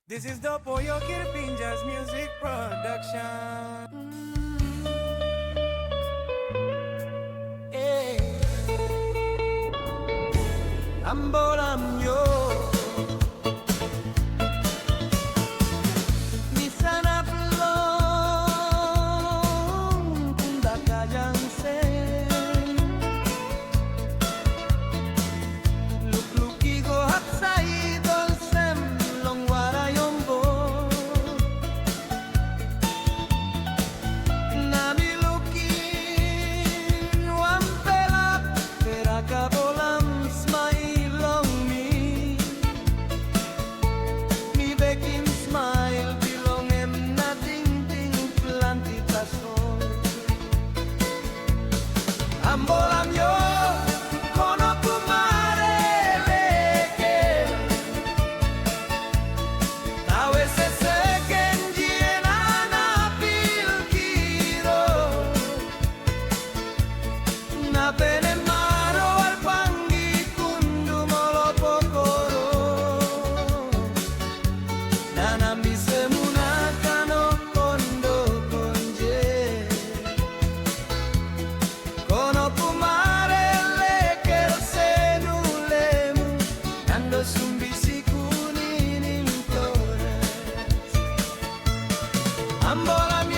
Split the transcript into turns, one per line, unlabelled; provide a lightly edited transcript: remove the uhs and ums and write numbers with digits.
This is the Pollo Kirpinjas music production. Hey. Ambolam yo. Misana plong kunda kajang sen. Luk-luki go hatsai dol sem long wara yombo. Nami luki wampela peraka bolam smile on me. Mi bekim smile bilong em na ding ding plantitasyon. Ambolam yo kono kumare leke. Tawe se seken jiena na pilkiro. Na pene maro al pangi kundu molo pokoro. Nanambi semuna kano kondo konje. Kono kumare leker senulemu. Nando sumbisi kuninin torres. Ambola mi